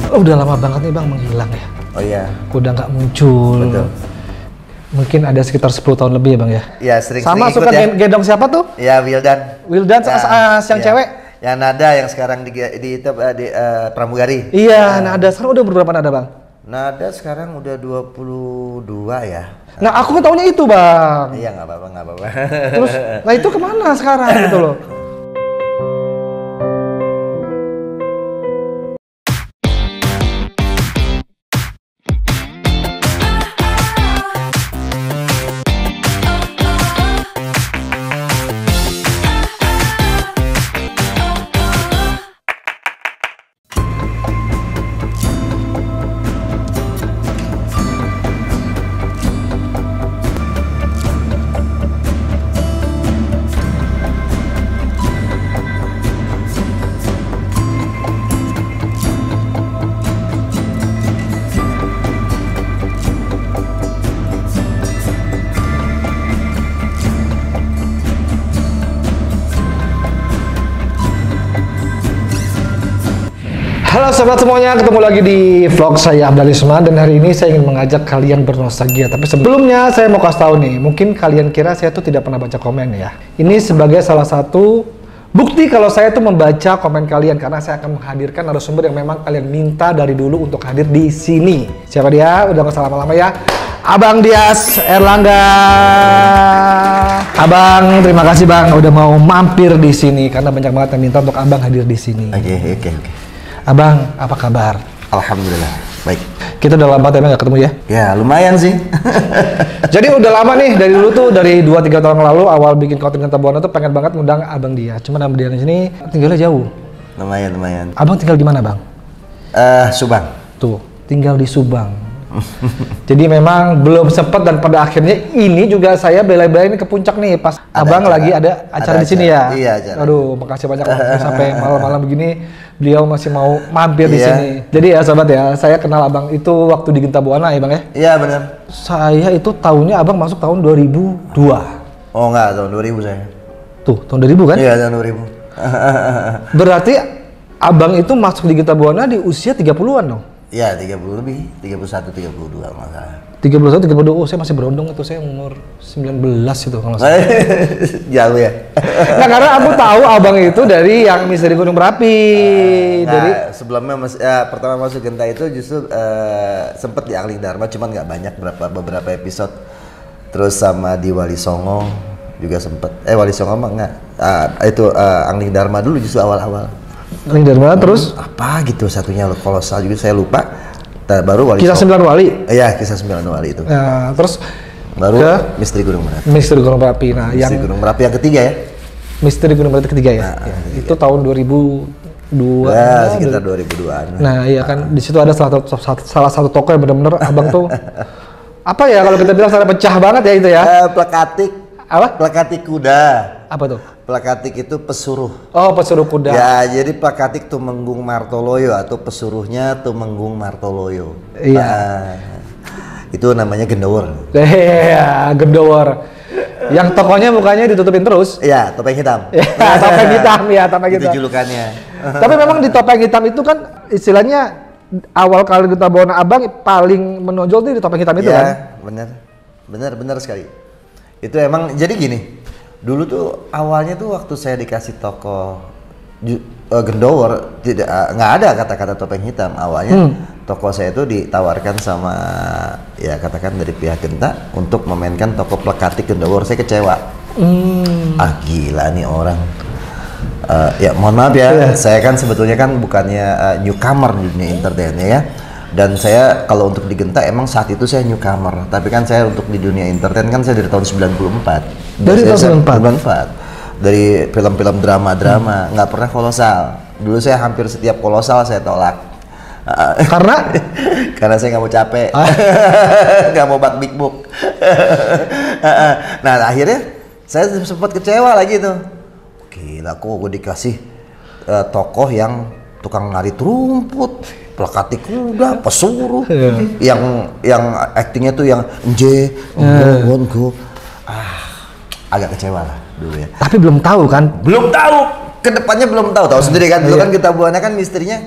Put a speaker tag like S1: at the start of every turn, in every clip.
S1: Udah lama banget nih Bang menghilang ya.
S2: Oh iya.
S1: Udah nggak muncul.
S2: Betul.
S1: Mungkin ada sekitar 10 tahun lebih ya Bang ya.
S2: Iya, sering
S1: Sama suka
S2: ya.
S1: gendong siapa tuh?
S2: Iya, Wildan.
S1: Wildan yang cewek.
S2: Yang Nada yang sekarang di Pramugari.
S1: Iya, Nada sekarang udah berapa Nada Bang?
S2: Nada sekarang udah 22 ya.
S1: Nah aku taunya itu Bang.
S2: Iya nggak apa-apa.
S1: Terus, nah itu kemana sekarang gitu loh? Halo sobat semuanya, ketemu lagi di vlog saya Abdal Isman dan hari ini saya ingin mengajak kalian bernostalgia. Tapi sebelumnya saya mau kasih tahu nih, mungkin kalian kira saya tuh tidak pernah baca komen ya. Ini sebagai salah satu bukti kalau saya tuh membaca komen kalian karena saya akan menghadirkan narasumber yang memang kalian minta dari dulu untuk hadir di sini. Siapa dia? Udah nggak usah lama-lama ya. Abang Dias Erlangga. Abang, terima kasih Bang udah mau mampir di sini karena banyak banget yang minta untuk Abang hadir di sini.
S2: Oke.
S1: Abang, apa kabar?
S2: Alhamdulillah, baik.
S1: Kita udah lama nggak ketemu ya?
S2: Ya, lumayan sih.
S1: Jadi udah lama nih, dari dulu tuh, dari 2-3 tahun lalu, awal bikin konten Genta Buana tuh pengen banget ngundang Abang Dia. Cuman Abang Dia di sini tinggalnya jauh.
S2: Lumayan.
S1: Abang tinggal di mana Bang?
S2: Subang.
S1: Tuh, tinggal di Subang. Jadi memang belum sempet dan pada akhirnya ini juga saya bela-belain ke puncak nih pas Abang lagi ada acara di sini ya.
S2: Iya, acara.
S1: Aduh, makasih banyak sampai malam-malam begini beliau masih mau mampir di sini. Jadi ya sobat ya, saya kenal Abang itu waktu di Genta Buana ya Bang ya?
S2: Iya benar.
S1: Saya itu tahunnya Abang masuk tahun 2002.
S2: Oh enggak, tahun 2000 saya.
S1: Tuh, tahun 2000 kan?
S2: Iya, tahun 2000.
S1: Berarti Abang itu masuk di Genta Buana di usia 30-an dong?
S2: Iya, 30 lebih, 31, 32 masalah.
S1: 31, 32, oh saya masih berondong itu, saya umur 19 itu kalau nggak salah.
S2: Jauh ya?
S1: Nah karena aku tahu Abang itu dari yang Misteri Gunung Merapi. Jadi
S2: sebelumnya pertama masuk Genta itu justru sempet di Angling Dharma, cuman nggak banyak, beberapa episode. Terus sama di Wali Songo juga sempet. Wali Songo mah nggak. Itu Angling Dharma dulu justru awal-awal.
S1: Angling Dharma terus
S2: apa gitu satunya kolosal juga saya lupa. Baru Wali
S1: Kisah Sembilan Wali.
S2: Iya, Kisah Sembilan Wali itu.
S1: Nah, terus
S2: baru Misteri Gunung Merapi.
S1: Misteri Gunung Merapi. Nah,
S2: Misteri Gunung Merapi yang ketiga ya.
S1: Misteri Gunung Merapi ketiga ya. Itu tahun 2002.
S2: Ya, sekitar 2002-an.
S1: Nah, iya kan di situ ada salah satu toko yang benar-benar Abang tuh apa ya kalau kita bilang sangat pecah banget ya itu ya.
S2: Plakatik.
S1: Apa?
S2: Plakatik kuda.
S1: Apa tuh?
S2: Plakatik itu pesuruh.
S1: Oh, pesuruh kuda.
S2: Ya, jadi Plakatik Tumenggung Martoloyo atau pesuruhnya Tumenggung Martoloyo.
S1: Iya.
S2: Itu namanya Gendowor.
S1: Iya, Gendowor. Yang tokonya mukanya ditutupin terus.
S2: Iya, topeng hitam.
S1: Ya, topeng hitam ya, topeng hitam.
S2: Itu julukannya.
S1: Tapi memang di topeng hitam itu kan istilahnya awal kali Genta Buana Abang paling menonjol tuh di topeng hitam itu kan?
S2: Iya, benar sekali. Itu emang jadi gini. Dulu tuh awalnya tuh waktu saya dikasih toko Gendowor nggak ada kata-kata topeng hitam. Awalnya toko saya itu ditawarkan sama ya katakan dari pihak Genta untuk memainkan toko Plakatik Gendowor. Saya kecewa. Gila nih orang. Ya mohon maaf ya, saya kan sebetulnya kan bukannya newcomer di dunia entertain ya. Dan saya kalau untuk di Genta emang saat itu saya newcomer, tapi kan saya untuk di dunia entertain kan saya dari tahun 94.
S1: Dari tahun
S2: 94. Dari film-film drama-drama, nggak pernah kolosal. Dulu saya hampir setiap kolosal saya tolak.
S1: Karena?
S2: Karena saya nggak mau capek, nggak mau bak big book. Nah akhirnya saya sempat kecewa lagi tuh. Gila kok gue dikasih tokoh yang tukang ngarit rumput, Plakatik kuda, pesuruh, yang aktingnya tuh yang agak kecewa lah dulu ya.
S1: Tapi belum tahu kan?
S2: Belum tahu, kedepannya belum tahu. Tahu sendiri kan, dulu kan Genta Buana kan misterinya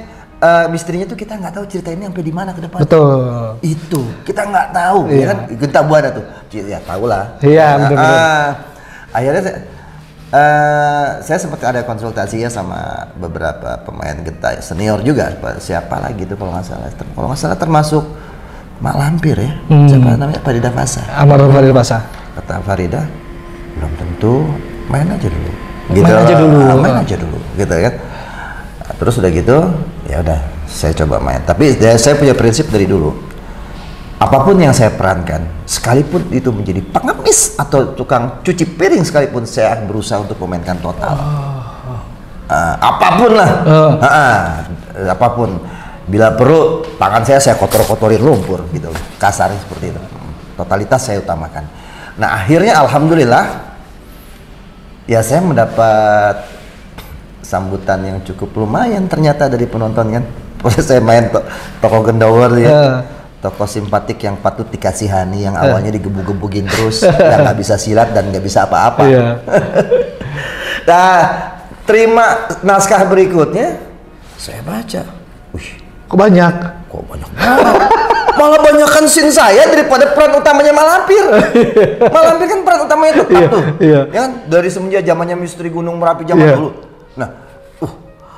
S2: misterinya tuh kita nggak tahu cerita ini sampai di mana ke depan.
S1: Betul.
S2: Itu kita nggak tahu, ya kan? Genta Buana tuh, ya tahu lah.
S1: Iya, betul-betul.
S2: Akhirnya saya sempat ada konsultasi ya sama beberapa pemain genta senior juga, siapa lagi tuh kalau nggak salah termasuk Mak Lampir ya, siapa namanya, Farida Fasa.
S1: Almarhum Farida Fasa.
S2: Kata Farida, belum tentu, main aja dulu. Main aja dulu, gitu kan. Terus udah gitu, ya udah saya coba main. Tapi saya punya prinsip dari dulu, apapun yang saya perankan, sekalipun itu menjadi pengemis atau tukang cuci piring sekalipun, saya akan berusaha untuk memainkan total. Apapun lah, apapun. Bila perlu, tangan saya kotor-kotorin lumpur, gitu. Kasarnya seperti itu. Totalitas saya utamakan. Nah akhirnya alhamdulillah, ya saya mendapat sambutan yang cukup lumayan ternyata dari penonton kan. Proses saya main tokoh Gendower ya, tokoh simpatik yang patut dikasihani, yang awalnya digebuk-gebukin terus, yang nggak bisa silat dan nggak bisa apa-apa. Nah, terima naskah berikutnya, saya baca. Wih,
S1: kok banyak?
S2: Kok banyak banget? Malah banyakan scene saya daripada peran utamanya Malampir. Malampir kan peran utamanya tetap tuh. Ya kan? Dari semenjak zamannya Misteri Gunung Merapi zaman dulu. Nah,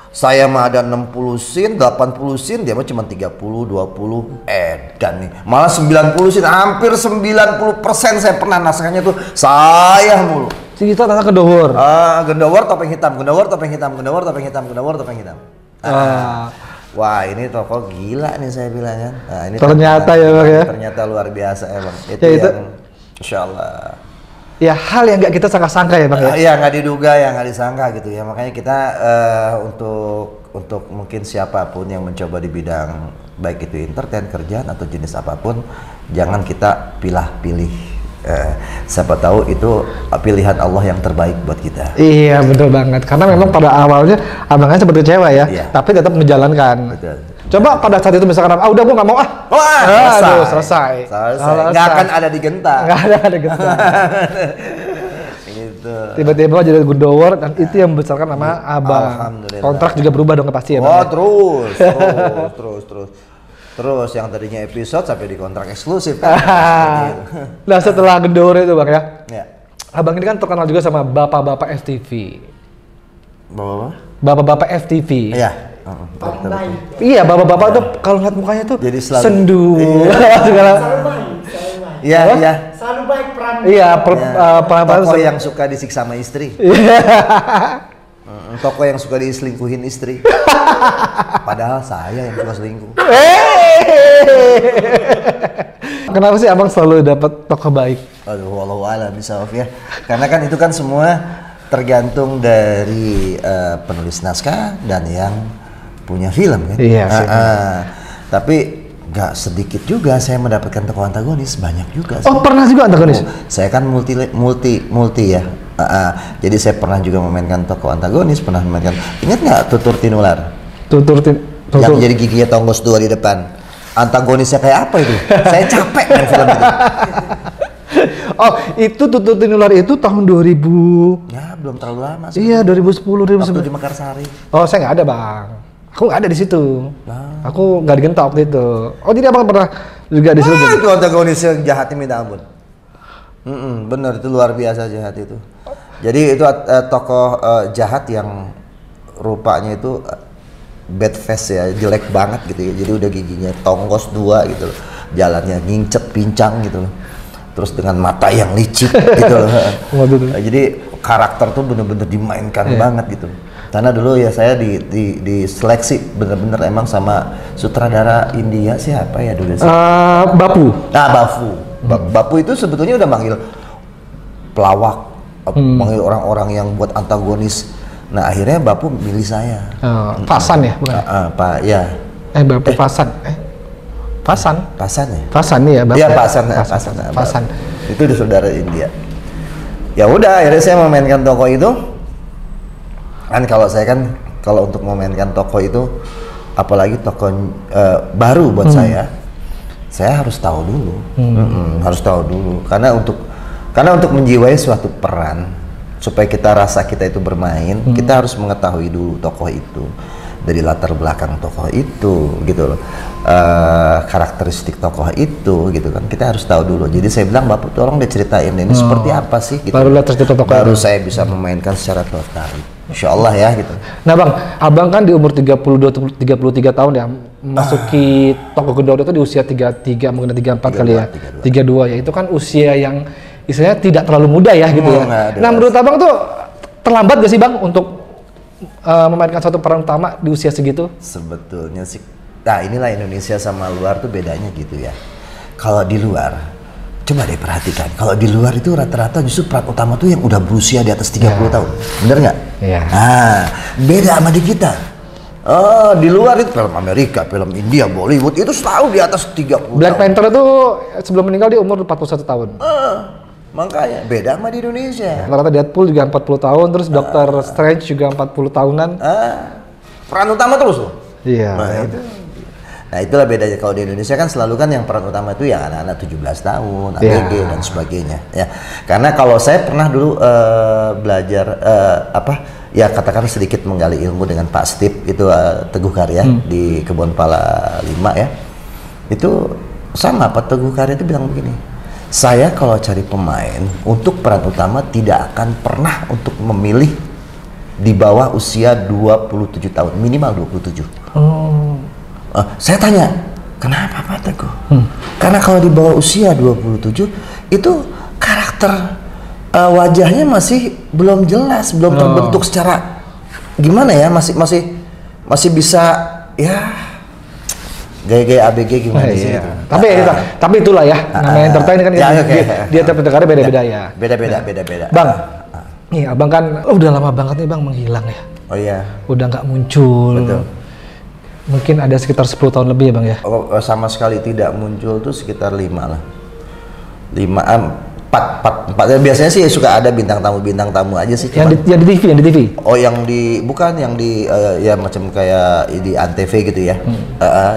S2: saya mah ada 60 scene, 80 scene, dia mah cuma 30, 20. Dan nih, malah 90 scene, hampir 90% saya pernah naskahnya tuh saya mulu.
S1: Cerita tentang Gendower.
S2: Gendower topeng hitam, Gendower topeng hitam, Gendower topeng hitam, Gendower topeng hitam. Wah, ini tokoh gila nih saya bilang kan. Nah, ini
S1: ternyata ya Bang ya.
S2: Ternyata luar biasa emang. Itu
S1: ya,
S2: yang Insya Allah.
S1: Ya hal yang nggak kita sangka-sangka ya Bang ya.
S2: Iya, nggak diduga ya, nggak disangka gitu ya. Makanya kita untuk mungkin siapapun yang mencoba di bidang baik itu entertain, kerjaan atau jenis apapun, jangan kita pilih-pilih. Siapa tahu itu pilihan Allah yang terbaik buat kita. Iya
S1: betul banget, karena memang pada awalnya abangnya sempat kecewa ya, tapi tetap menjalankan. Betul. Coba pada saat itu misalkan udah gua nggak mau selesai.
S2: Nggak akan ada di Genta.
S1: Nggak ada Genta. Gitu. Tiba-tiba jadi Gendower dan itu yang membesarkan nama abang. Kontrak juga berubah dong pasti ya Bang.
S2: Terus yang tadinya episode sampai di kontrak eksklusif kan.
S1: Nah setelah Gendower itu Bang ya, abang ini kan terkenal juga sama bapak-bapak FTV. Bapak-bapak FTV.
S2: Iya.
S1: Iya bapak-bapak tuh kalau lihat mukanya tuh jadi sendu.
S2: Iya.
S3: Selalu baik peran.
S1: Iya
S2: tokoh yang suka disiksa sama istri. Tokoh yang suka diselingkuhin istri. Padahal saya yang suka selingkuh.
S1: Kenapa sih abang selalu dapat tokoh baik?
S2: Aduh, wallahu a'lam bishawab ya. Karena kan itu kan semua tergantung dari penulis naskah dan yang punya film kan.
S1: Iya sih.
S2: Tapi nggak sedikit juga saya mendapatkan tokoh antagonis, banyak juga.
S1: Oh pernah juga antagonis?
S2: Saya kan multi ya. Jadi saya pernah juga memainkan tokoh antagonis, pernah memainkan. Ingat nggak Tutur Tinular? Yang jadi giginya Tonggos 2 di depan. Antagonisnya kayak apa itu? Saya capek dengan film itu.
S1: Oh, itu Tutur Tinular itu tahun 2000.
S2: Ya, belum terlalu lama
S1: sih. Iya, 2010, 2011.
S2: Waktu di Mekarsari.
S1: Oh, saya nggak ada, Bang. Aku nggak ada di situ. Aku nggak di Genta waktu itu. Oh, jadi abang pernah juga di situ?
S2: Itu antagonisnya jahatnya minta ampun. Bener, itu luar biasa jahat itu. Jadi itu tokoh jahat yang rupanya itu bad face ya, jelek banget gitu ya. Jadi udah giginya Tonggos 2 gitu loh. Jalannya ngincet pincang gitu loh. Terus dengan mata yang licik gitu loh. Jadi karakter tuh bener-bener dimainkan banget gitu. Karena dulu ya saya diseleksi bener-bener emang sama sutradara India siapa ya dulu?
S1: Bapu.
S2: Nah, Bapu itu sebetulnya udah manggil pelawak, manggil orang-orang yang buat antagonis. Nah akhirnya Bapu milih saya.
S1: Fasan ya, bukan?
S2: Pak ya.
S1: Bapu Fasan. Fasan ya. Fasan nih ya, Bapu.
S2: Iya Fasan. Itu di saudara India. Ya udah, akhirnya saya memainkan tokoh itu. Kan kalau untuk memainkan tokoh itu, apalagi tokoh baru buat saya harus tahu dulu. Harus tahu dulu. Karena untuk menjiwai suatu peran, supaya kita rasa kita itu bermain, kita harus mengetahui dulu tokoh itu. dari latar belakang tokoh itu gitu loh, karakteristik tokoh itu gitu kan, kita harus tahu dulu. Jadi saya bilang, Bapak tolong diceritain ini seperti apa sih gitu.
S1: Barulah tercipta tokoh,
S2: baru saya bisa memainkan secara total, insya Allah ya gitu.
S1: Nah Bang, abang kan di umur 33 tahun ya, masuki tokoh Gendoro itu di usia 33 mungkin 34 kali ya, 32 ya, itu kan usia yang istilahnya tidak terlalu muda ya gitu ya. Nah menurut abang tuh terlambat gak sih Bang untuk memainkan satu peran utama di usia segitu?
S2: Sebetulnya sih, nah inilah Indonesia sama luar tuh bedanya gitu ya. Kalau di luar, coba deh perhatikan, kalau di luar itu rata-rata justru peran utama tuh yang udah berusia di atas 30 tahun, bener nggak?
S1: Iya.
S2: Nah, beda sama di kita. Oh, di luar itu film Amerika, film India, Bollywood itu selalu di atas 30
S1: Black
S2: tahun.
S1: Panther itu sebelum meninggal di umur 41 tahun.
S2: Makanya beda sama di Indonesia.
S1: Rata-rata Deadpool juga 40 tahun, terus Doctor Strange juga 40 tahunan.
S2: Peran utama terus loh.
S1: Iya.
S2: Nah itulah bedanya. Kalau di Indonesia kan selalu kan yang peran utama itu ya anak-anak 17 tahun, ABG dan sebagainya ya. Karena kalau saya pernah dulu belajar ya katakan sedikit menggali ilmu dengan Pak Steve itu Teguh Karya di Kebun Pala 5 ya. Itu sama, Pak Teguh Karya itu bilang begini, saya kalau cari pemain untuk peran utama tidak akan pernah untuk memilih di bawah usia 27 tahun, minimal 27. Saya tanya, kenapa Pak Teguh? Karena kalau di bawah usia 27 itu karakter wajahnya masih belum jelas, belum terbentuk secara gimana ya, masih bisa ya gaya-gaya ABG gimana sih?
S1: Gitu. Tapi itulah ya, namanya entertain kan dia tiap negaranya beda-beda ya.
S2: Beda-beda.
S1: Bang, nih abang kan udah lama banget nih Bang menghilang ya.
S2: Oh iya.
S1: Udah nggak muncul.
S2: Betul.
S1: Mungkin ada sekitar 10 tahun lebih ya Bang ya?
S2: Sama sekali tidak muncul tuh sekitar 5 lah. 4 biasanya sih suka ada bintang tamu aja sih.
S1: Yang di TV?
S2: Oh yang bukan yang di ya macam kayak di Antv gitu ya.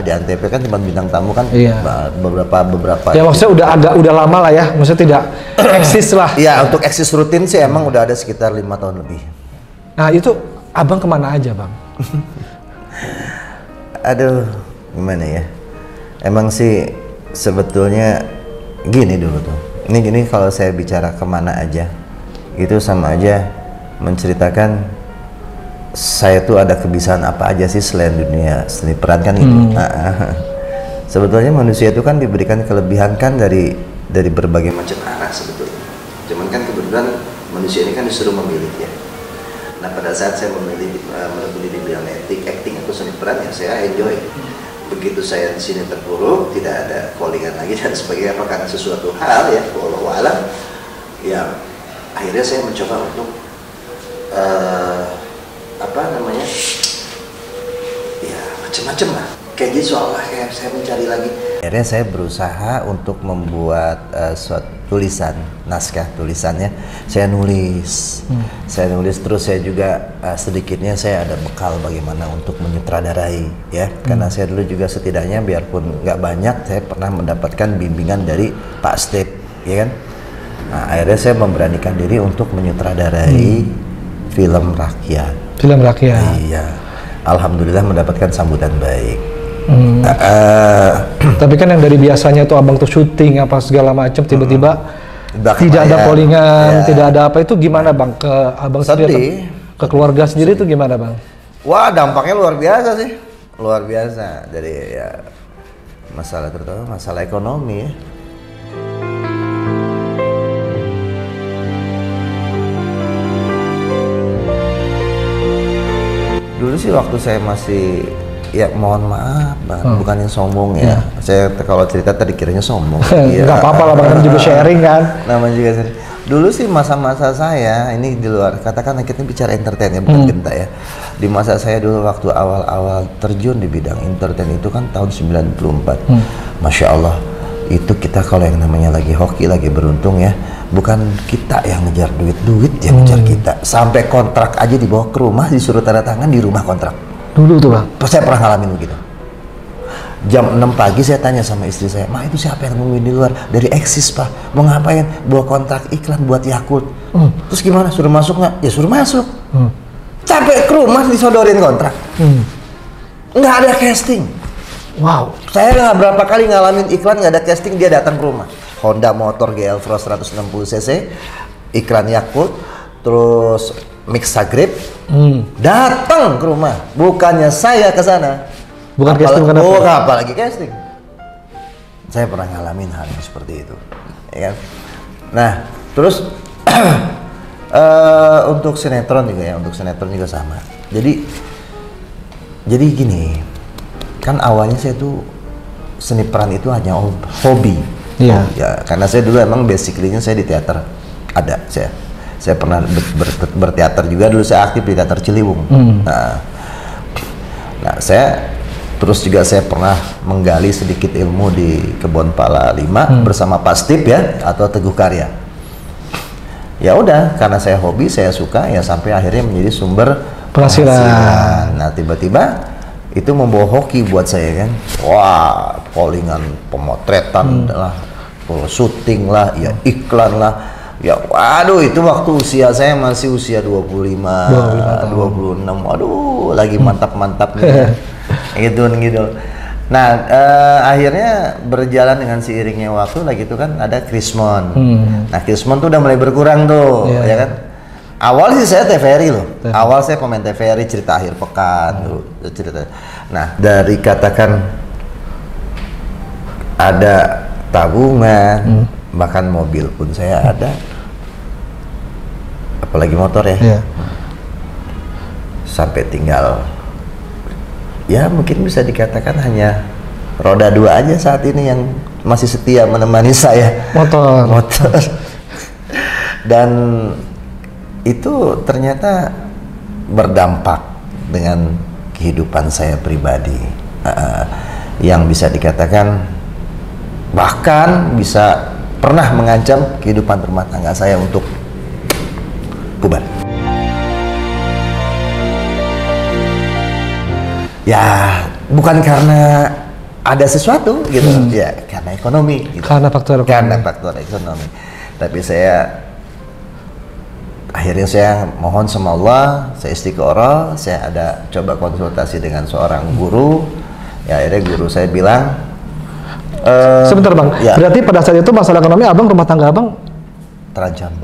S2: Di Antv kan cuma bintang tamu kan beberapa.
S1: Ya maksudnya udah lama lah ya, maksudnya tidak eksis lah.
S2: Iya untuk eksis rutin sih emang udah ada sekitar 5 tahun lebih.
S1: Nah itu abang kemana aja Bang?
S2: Aduh gimana ya. Emang sih sebetulnya gini dulu tuh. Ini kalau saya bicara kemana aja, itu sama aja menceritakan saya tuh ada kebiasaan apa aja sih selain dunia seni peran kan gitu. Sebetulnya manusia itu kan diberikan kelebihan kan dari berbagai macam arah sebetulnya. Cuman kan kebetulan manusia ini kan disuruh memilih ya. Nah pada saat saya memilih menekuni di bidang acting atau seni peran ya saya enjoy. Begitu saya di sini terpuruk, tidak ada callingan lagi dan sebagainya karena sesuatu hal ya, wallahu alam, ya akhirnya saya mencoba untuk ya macam-macam lah. Kayak gitu seolah kayak saya mencari lagi. Akhirnya saya berusaha untuk membuat suatu tulisan, naskah tulisannya. Saya nulis terus saya juga sedikitnya saya ada bekal bagaimana untuk menyutradarai ya. Karena saya dulu juga setidaknya biarpun nggak banyak, saya pernah mendapatkan bimbingan dari Pak Steve, ya kan. Nah, akhirnya saya memberanikan diri untuk menyutradarai film rakyat.
S1: Film rakyat.
S2: Iya. Alhamdulillah mendapatkan sambutan baik.
S1: Tapi kan yang dari biasanya tuh abang tuh syuting apa segala macam tiba-tiba tidak ada callingan, tidak ada apa, itu gimana Bang ke abang sendiri, ke keluarga sendiri itu gimana Bang?
S2: Wah dampaknya luar biasa sih, luar biasa. Jadi ya masalah terutama masalah ekonomi ya. Dulu sih waktu saya masih ya mohon maaf Bang, bukannya sombong ya. Saya kalau cerita tadi kiranya sombong.
S1: Nggak apa-apa lah Bang, kan juga sharing kan.
S2: Namanya juga sharing. Dulu sih masa-masa saya ini di luar, katakan kita bicara entertain ya, bukan genta ya. Di masa saya dulu waktu awal-awal terjun di bidang entertain itu kan tahun 94. Masya Allah, itu kita kalau yang namanya lagi hoki, lagi beruntung ya, bukan kita yang ngejar duit yang ngejar kita. Sampai kontrak aja dibawa ke rumah, disuruh tanda tangan di rumah kontrak. Dulu tuh Bang? Saya pernah ngalamin begitu. Jam 6 pagi saya tanya sama istri saya, "Ma, itu siapa yang nungguin di luar?" "Dari Eksis Pak." "Mau ngapain?" "Bawa kontrak iklan buat Yakult." "Terus gimana? Suruh masuk nggak?" "Ya suruh masuk." Sampai ke rumah disodorin kontrak. nggak ada casting.
S1: Wow.
S2: Saya nggak berapa kali ngalamin iklan nggak ada casting, dia datang ke rumah. Honda motor GL Frost 160 cc, iklan Yakult, terus Mixa Grip, datang ke rumah. Bukannya saya ke sana.
S1: Bukan casting, bukan apa?
S2: Bukan apalagi casting. Saya pernah ngalamin hal yang seperti itu, ya kan? Nah, terus untuk sinetron juga sama. Jadi gini, kan awalnya saya tuh seni peran itu hanya hobi.
S1: Iya.
S2: Ya, karena saya dulu emang basically-nya saya di teater. Ada saya pernah berteater juga, dulu saya aktif di teater Ciliwung. Nah, saya pernah menggali sedikit ilmu di Kebon Pala 5 bersama Pak Stip ya, atau Teguh Karya. Ya udah, karena saya hobi, saya suka, ya sampai akhirnya menjadi sumber penghasilan. Nah, tiba-tiba itu membawa hoki buat saya kan. Wah, pollingan pemotretan lah, syuting lah, ya iklan lah. Ya waduh, itu waktu usia saya masih usia 25 26. Waduh, lagi mantap-mantapnya. gitu. Nah, akhirnya berjalan dengan seiringnya waktu lah gitu kan, ada Krismon. Nah, Krismon tuh udah mulai berkurang tuh, ya kan. Awal sih saya TVRI loh. Awal saya pemain TVRI, cerita akhir pekan dulu cerita. Nah, dari katakan ada tabungan, bahkan mobil pun saya ada. Apalagi motor ya. Sampai tinggal ya mungkin bisa dikatakan hanya roda 2 aja saat ini yang masih setia menemani saya. Motor. Dan itu ternyata berdampak dengan kehidupan saya pribadi, yang bisa dikatakan bahkan bisa pernah mengancam kehidupan rumah tangga saya untuk bubar. Ya bukan karena ada sesuatu gitu, ya karena ekonomi gitu. Karena faktor ekonomi. Tapi akhirnya saya mohon sama Allah, saya istiqoroh, saya ada coba konsultasi dengan seorang guru. Ya akhirnya guru saya bilang,
S1: sebentar Bang, berarti pada saat itu masalah ekonomi Abang, rumah tangga Abang terancam.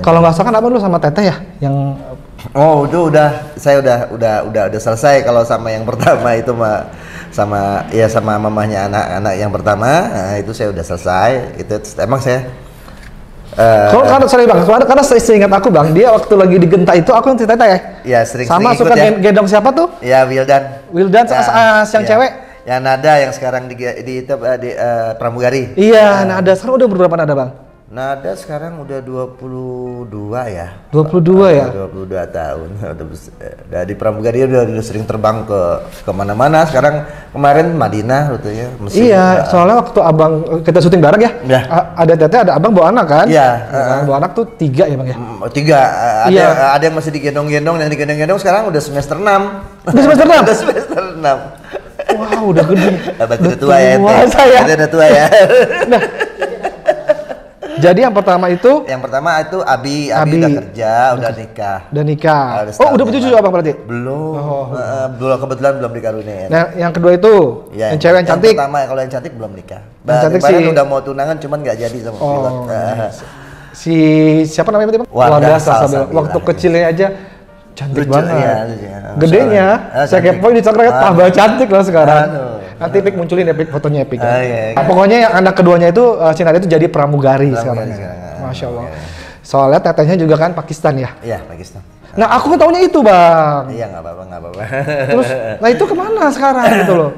S1: Kalau nggak salah kan Abang lu sama Teteh ya, yang
S2: itu saya udah selesai. Kalau sama yang pertama itu sama mamahnya anak-anak yang pertama, nah, itu saya udah selesai. Itu emang saya karena seingat aku Bang, dia waktu lagi di Genta itu aku yang cerita ya. Iya, sering
S1: sama suka
S2: ya.
S1: gendong siapa tuh?
S2: Ya, Wildan
S1: yang cewek.
S2: Ya, Nada yang sekarang di Pramugari.
S1: Iya, Nada sekarang udah berapa Nada Bang?
S2: Nada sekarang udah 22 ya.
S1: 22 ya?
S2: 22 tahun. Udah di Pramugari udah sering terbang ke mana-mana. Sekarang kemarin Madinah rutenya, Mesir.
S1: Iya, soalnya waktu Abang kita syuting bareng ya. Ada Teteh, ada Abang bawa anak kan? Iya. Bawa anak tuh 3 ya Bang ya?
S2: 3. Ada yang masih digendong-gendong, yang digendong-gendong sekarang udah semester 6.
S1: Udah semester 6?
S2: Udah semester 6.
S1: Wow, udah gede.
S2: Udah tua ya. Udah tua ya. Nah,
S1: jadi yang pertama itu
S2: Abi udah kerja, udah nikah.
S1: Udah punya cucu Abang berarti?
S2: Belum. Kebetulan belum dikaruniain.
S1: Nah, yang kedua itu yang cewek yang cantik.
S2: Yang pertama, kalau yang cantik belum nikah.
S1: Yang cantik sih
S2: udah mau tunangan cuman nggak jadi sama pilot.
S1: Si siapa namanya Bang?
S2: Wanda
S1: Salsabila. Waktu kecilnya aja cantik
S2: lucu,
S1: banget. Gedenya saya kepoin di Instagram tambah cantik loh sekarang. Nanti Pik munculin ya Pik, fotonya Pik. Pokoknya yang anak keduanya itu si Nada itu jadi pramugari sekarang. Masya Allah. Soalnya tetehnya juga kan Pakistan ya?
S2: Iya, Pakistan.
S1: Nah, aku taunya itu Bang.
S2: Iya, nggak apa-apa.
S1: Terus, nah itu kemana sekarang gitu loh?